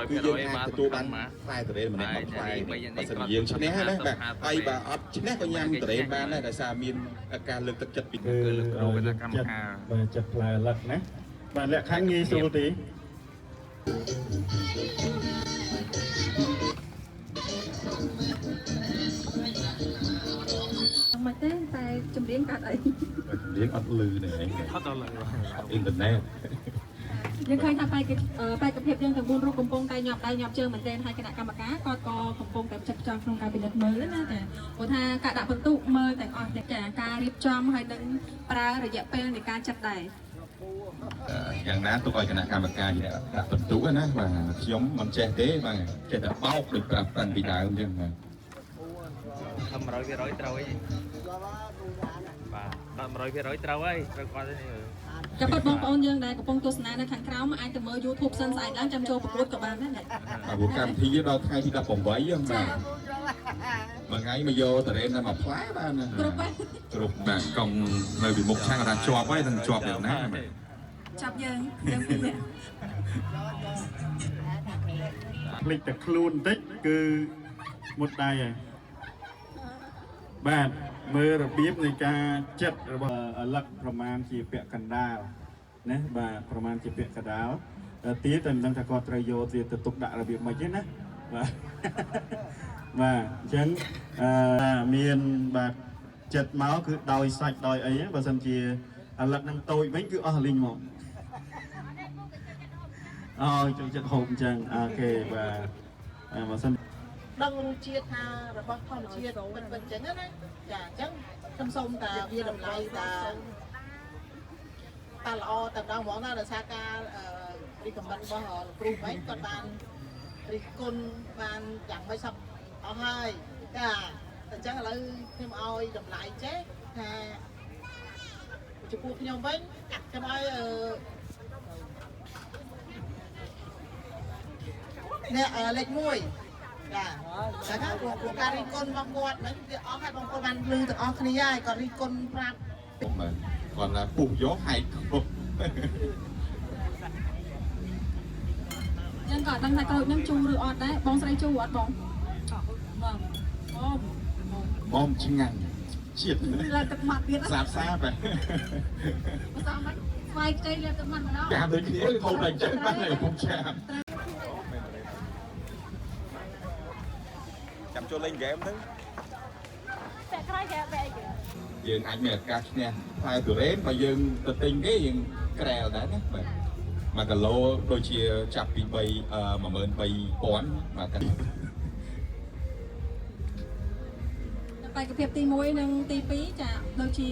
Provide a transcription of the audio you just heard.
គឺយើងអាចទទួលបានផ្លែតរេនម្នាក់10ផ្លែបើសិនយើងឈ្នះណាបាទហើយបើអត់ឈ្នះក៏ញ៉ាំតរេនបានដែរដោយសារមានការលើកទឹកចិត្តពីគឺលោកកម្មការបាទចិត្តផ្លែលឹកណាបាទលក្ខខណ្ឌងាយស្រួលទេមកទេតែចម្រៀងកាត់អីចម្រៀងអត់លឺនេះឯងអត់លឺអ៊ីនធឺណិតយើងឃើញថាបែកភាពយើងទាំង4រូបកំពុងតែញាប់ដៃញាប់ជើងមែនទែនហើយគណៈកម្មការក៏កំពុងតែចាប់ចង់ក្នុងការពិនិត្យមើលណាចាព្រោះថាការដាក់បន្ទុកមើលទាំងអស់ចាការរៀបចំហើយនឹងប្រើរយៈពេលនៃការចាត់ដែរយ៉ាងណាទុកឲ្យគណៈកម្មការដាក់បន្ទុកណាបាទខ្ញុំមិនចេះទេបាទចេះតែបោកដូចប្រាប់តាំងពីដើមអញ្ចឹងបាទ100%ត្រូវអីបាទ100%ត្រូវហើយត្រូវគាត់ទេចាំបាត់បងប្អូនយើងដែលកំពុងទស្សនានៅខាងក្រៅអាចទៅមើល YouTube សិនស្អែកឡើងចាំចូលប្រកួតក៏បានដែរព្រោះកម្មវិធីដល់ថ្ងៃទី18ហ្នឹងបាទមួយថ្ងៃមកយកតរេនតែមួយផ្លែបានគ្រប់បាទកង់នៅពីមុខឆាំងថាជាប់ហើយនឹងជាប់យ៉ាងណាចាប់យើងពីរនាក់ភ្លេចតែខ្លួនបន្តិចគឺមុតដៃហើយបាទមើលរបៀបនៃការចិត្តរបស់លឹកប្រមាណជាពាក់កណ្ដាលណាបាទប្រមាណជាពាក់កណ្ដាលទៀតតែមិនដឹងថាគាត់ត្រូវយកទៅទុកដាក់របៀបម៉េចទេណាបាទបាទអញ្ចឹងមានបាទចិត្តមកគឺដោយសាច់ដោយអីបើសិនជាលឹកនឹងតូចវិញគឺអស់លីងមកអូចូលចិត្តហូបអញ្ចឹងអូខេបាទបើសិនដឹងរសជាតិថារបស់ធម្មជាតិពិតអញ្ចឹងណាចាអញ្ចឹងខ្ញុំសូមតាវាតម្លៃតាល្អតែម្ដងហ្មងណាដោយសារការរីកកំណត់របស់លោកគ្រូវិញគាត់បានរិះគន់បានយ៉ាងម៉េចសពអស់ហើយចាអញ្ចឹងឥឡូវខ្ញុំឲ្យតម្លៃចេះថាចំពោះខ្ញុំវិញខ្ញុំឲ្យអ្នកលេខ1ចាតែថាព្រោះការរីកគុណរបស់គាត់មិនវាអស់ហើយបងប្អូនបានលឺទាំងអស់គ្នាហើយគាត់រីកគុណប្រាប់បាទគាត់ថាពុះយកហែកគ្រប់យើងក៏ដឹងថាក្រូចនឹងជូរឬអត់ដែរបងស្រីជូរអត់បងបងឆ្ងាញ់ជាតិលើទឹកមាត់ទៀតសាបសាបបាទមិនសមមិនស្វាយខ្ចីលើទឹកមាត់ម្ដងចាំដូចគ្នាហូបតែអញ្ចឹងបាទពុំឆាបចាំចូលលេងហ្គេមទៅតែក្រោយគេបែកយើងអាចមានឱកាសឈ្នះផ្លែទុរេនបើយើងទៅទិញគេយើងក្រែលដែរណាបាទ1គីឡូដូចជាចាប់ពី13000បាទបែកភាពទី1និងទី2ចាដូចជា